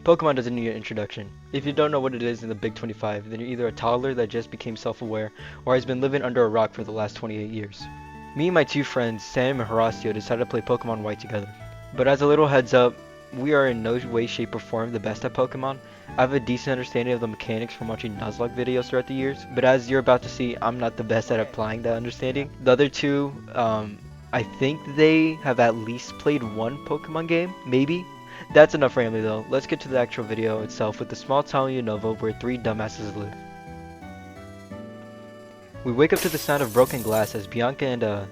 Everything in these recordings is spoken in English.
Pokemon doesn't need an introduction. If you don't know what it is in the Big 25, then you're either a toddler that just became self-aware or has been living under a rock for the last 28 years. Me and my two friends, Sam and Horacio, decided to play Pokemon White together. But as a little heads up, we are in no way, shape, or form the best at Pokemon. I have a decent understanding of the mechanics from watching Nuzlocke videos throughout the years, but as you're about to see, I'm not the best at applying that understanding. The other two, I think they have at least played one Pokemon game, maybe? That's enough rambling though. Let's get to the actual video itself with the small town Unova where three dumbasses live. We wake up to the sound of broken glass as Bianca and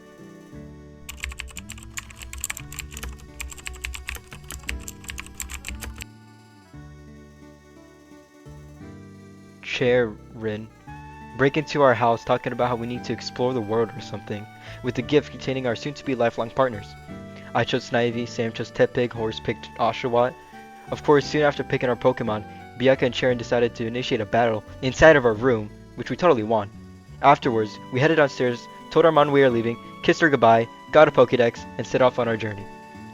Charin break into our house talking about how we need to explore the world or something, with a gift containing our soon-to-be lifelong partners. I chose Snivy, Sam chose Tepig, Horse picked Oshawott. Of course, soon after picking our Pokemon, Bianca and Charin decided to initiate a battle inside of our room, which we totally won. Afterwards, we headed downstairs, told our mom we were leaving, kissed her goodbye, got a Pokédex, and set off on our journey.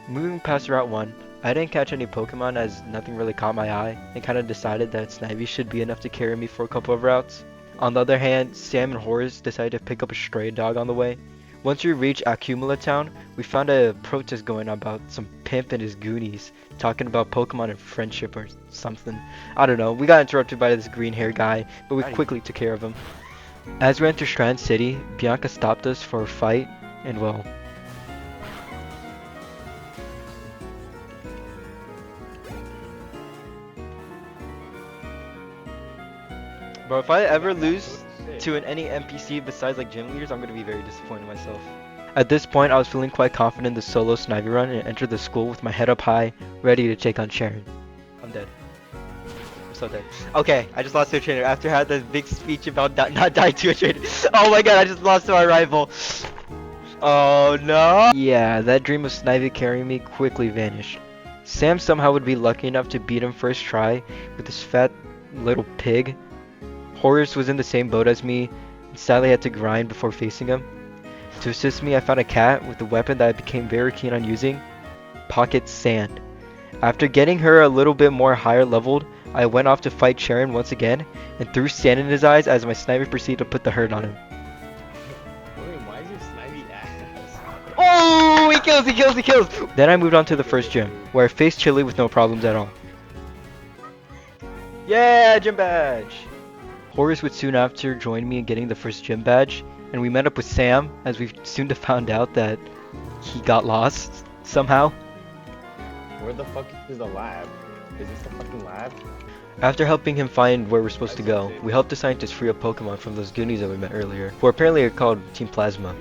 Moving past Route 1, I didn't catch any Pokemon as nothing really caught my eye, and kinda decided that Snivy should be enough to carry me for a couple of routes. On the other hand, Sam and Horace decided to pick up a stray dog on the way. Once we reached Accumula Town, we found a protest going on about some pimp and his goonies, talking about Pokemon and friendship or something. I don't know, we got interrupted by this green hair guy, but we quickly took care of him. As we entered Strand City, Bianca stopped us for a fight, and well... Bro, if I ever lose to any NPC besides like gym leaders, I'm gonna be very disappointed in myself. At this point, I was feeling quite confident in the solo Snivy run and entered the school with my head up high, ready to take on Charin. I'm dead. I'm so dead. Okay, I just lost to a trainer after I had this big speech about not dying to a trainer. Oh my god, I just lost to my rival. Oh no. Yeah, that dream of Snivy carrying me quickly vanished. Sam somehow would be lucky enough to beat him first try with this fat little pig. Horace was in the same boat as me, and sadly had to grind before facing him. To assist me, I found a cat with a weapon that I became very keen on using, Pocket Sand. After getting her a little bit more higher leveled, I went off to fight Charin once again, and threw sand in his eyes as my sniper proceeded to put the hurt on him. Wait, why is your Snivy ass? Oh, he kills! Then I moved on to the first gym, where I faced Chili with no problems at all. Yeah, gym badge! Horace would soon after join me in getting the first gym badge, and we met up with Sam, as we soon found out that he got lost, somehow. Where the fuck is the lab? Is this the fucking lab? After helping him find where we're supposed to go, we helped the scientists free up Pokemon from those goonies that we met earlier, who apparently are called Team Plasma.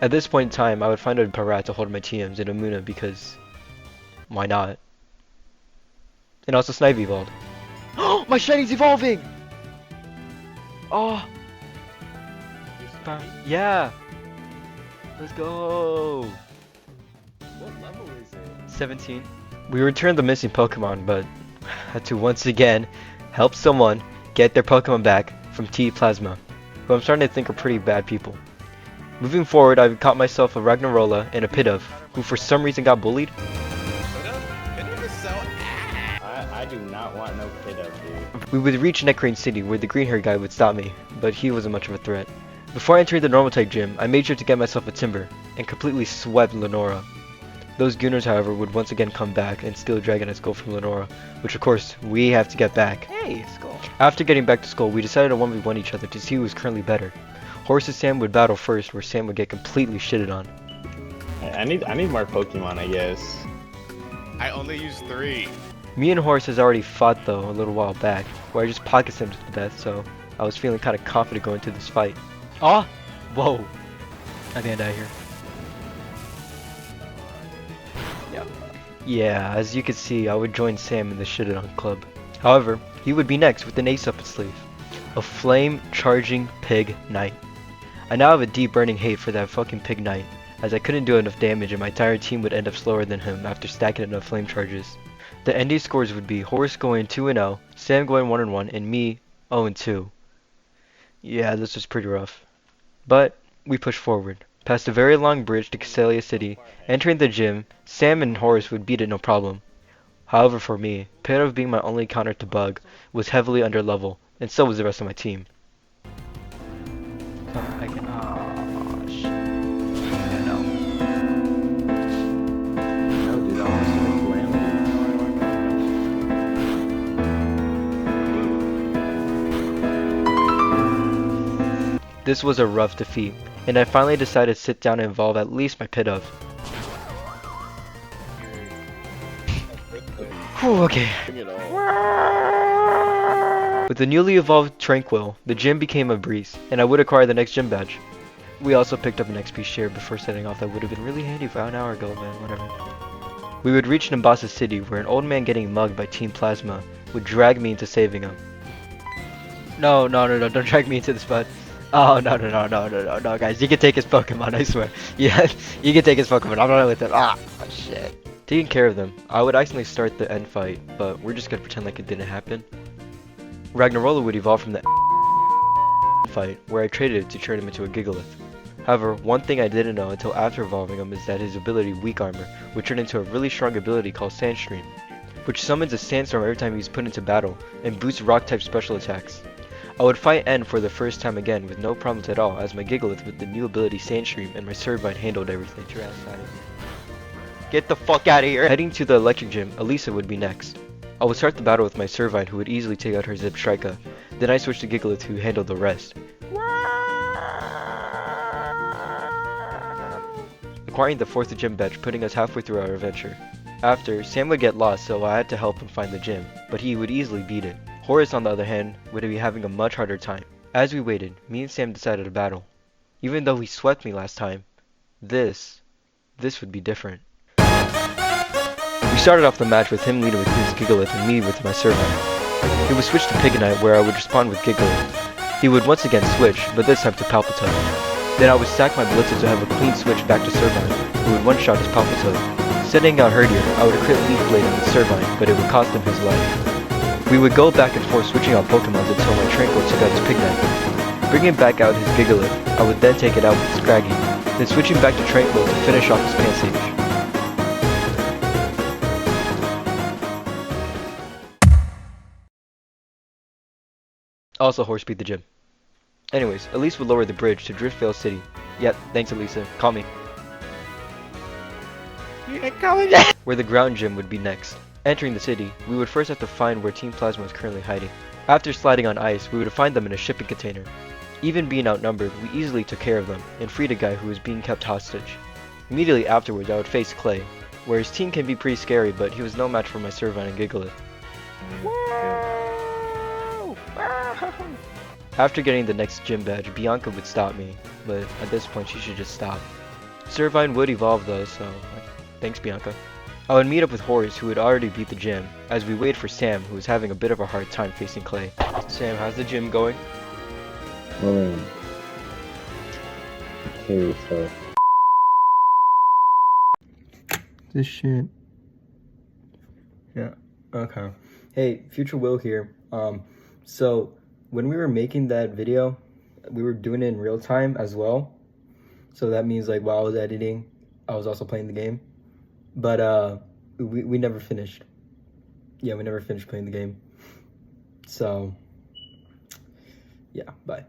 At this point in time, I would find a Parat to hold my TMs in Amuna because... why not? And also Snivy evolved. Oh, my Shiny's evolving! Oh! Yeah! Let's go! What level is it? 17. We returned the missing Pokemon, but had to once again help someone get their Pokemon back from T Plasma, who I'm starting to think are pretty bad people. Moving forward, I've caught myself a Ragnarola and a Pidove, who for some reason got bullied. I do not want no kid up, dude. We would reach Necrane City, where the green hair guy would stop me, but he wasn't much of a threat. Before entering the normal type gym, I made sure to get myself a Timber, and completely swept Lenora. Those Gooners, however, would once again come back and steal Dragonite Skull from Lenora, which of course, we have to get back. Hey, Skull! After getting back to Skull, we decided to 1v1 each other to see who was currently better. Horace and Sam would battle first, where Sam would get completely shitted on. I need more Pokemon, I guess. I only use 3. Me and Horace has already fought though a little while back, where I just pocket slammed to death, so I was feeling kind of confident going into this fight. Ah! Whoa! I think I die here. Yeah, as you can see, I would join Sam in the shitted on club. However, he would be next with an ace up his sleeve. A flame charging Pig Knight. I now have a deep burning hate for that fucking Pig Knight, as I couldn't do enough damage and my entire team would end up slower than him after stacking enough flame charges. The ending scores would be Horace going 2-0, Sam going 1-1, and me 0-2. Yeah, this was pretty rough. But we pushed forward, past a very long bridge to Castelia City. Entering the gym, Sam and Horace would beat it no problem. However, for me, pit of being my only counter to bug was heavily under level, and so was the rest of my team. I can. Oh, shit. No. No, dude, I want to see the calamity. This was a rough defeat, and I finally decided to sit down and evolve at least my pit of. Whew, okay. Bring it on. With the newly evolved Tranquil, the gym became a breeze, and I would acquire the next gym badge. We also picked up an XP share before setting off that would have been really handy for an hour ago, man, whatever. We would reach Nimbasa City, where an old man getting mugged by Team Plasma would drag me into saving him. No, don't drag me into the spot. Oh, no, guys, you can take his Pokemon, I swear. Yeah, you can take his Pokemon, I'm not with it. Ah, shit. Taking care of them, I would accidentally start the end fight, but we're just gonna pretend like it didn't happen. Ragnarola would evolve from the fight, where I traded it to turn him into a Gigalith. However, one thing I didn't know until after evolving him is that his ability Weak Armor would turn into a really strong ability called Sandstream, which summons a sandstorm every time he's put into battle, and boosts rock-type special attacks. I would fight N for the first time again with no problems at all, as my Gigalith with the new ability Sandstream and my Servine handled everything. Get the fuck out of here! Heading to the electric gym, Elisa would be next. I would start the battle with my Servine, who would easily take out her Zipstrika. Then I switched to Gigalith, who handled the rest. Acquiring the 4th gym badge, putting us halfway through our adventure. After, Sam would get lost, so I had to help him find the gym, but he would easily beat it. Horace, on the other hand, would be having a much harder time. As we waited, me and Sam decided to battle. Even though he swept me last time, this would be different. We started off the match with him leading with his Gigalith and me with my Servine. He would switch to Pigonite, where I would respond with Gigalith. He would once again switch, but this time to Palpitoad. Then I would stack my blitzes to have a clean switch back to Servine, who would one-shot his Palpitoad. Setting out Herdier, I would crit Leaf Blade on the Servine, but it would cost him his life. We would go back and forth switching out Pokemon until my Tranquil took out his Pignite. Bringing back out his Gigalith, I would then take it out with Scraggy, then switching back to Tranquil to finish off his Pansage. Also, Horse beat the gym. Anyways, Elise would lower the bridge to Driftvale City. Yep, thanks Elisa. Call me. Where the ground gym would be next. Entering the city, we would first have to find where Team Plasma is currently hiding. After sliding on ice, we would find them in a shipping container. Even being outnumbered, we easily took care of them, and freed a guy who was being kept hostage. Immediately afterwards, I would face Clay, where his team can be pretty scary, but he was no match for my Servine and Gigalith. After getting the next gym badge, Bianca would stop me, but at this point she should just stop. Servine would evolve though, so thanks Bianca. I would meet up with Horace, who had already beat the gym, as we waited for Sam, who was having a bit of a hard time facing Clay. Sam, how's the gym going? Okay, so. This shit. Yeah, okay. Hey, Future Will here. So when we were making that video, we were doing it in real time as well. So that means like while I was editing, I was also playing the game. But we never finished. Yeah, we never finished playing the game. So yeah, bye.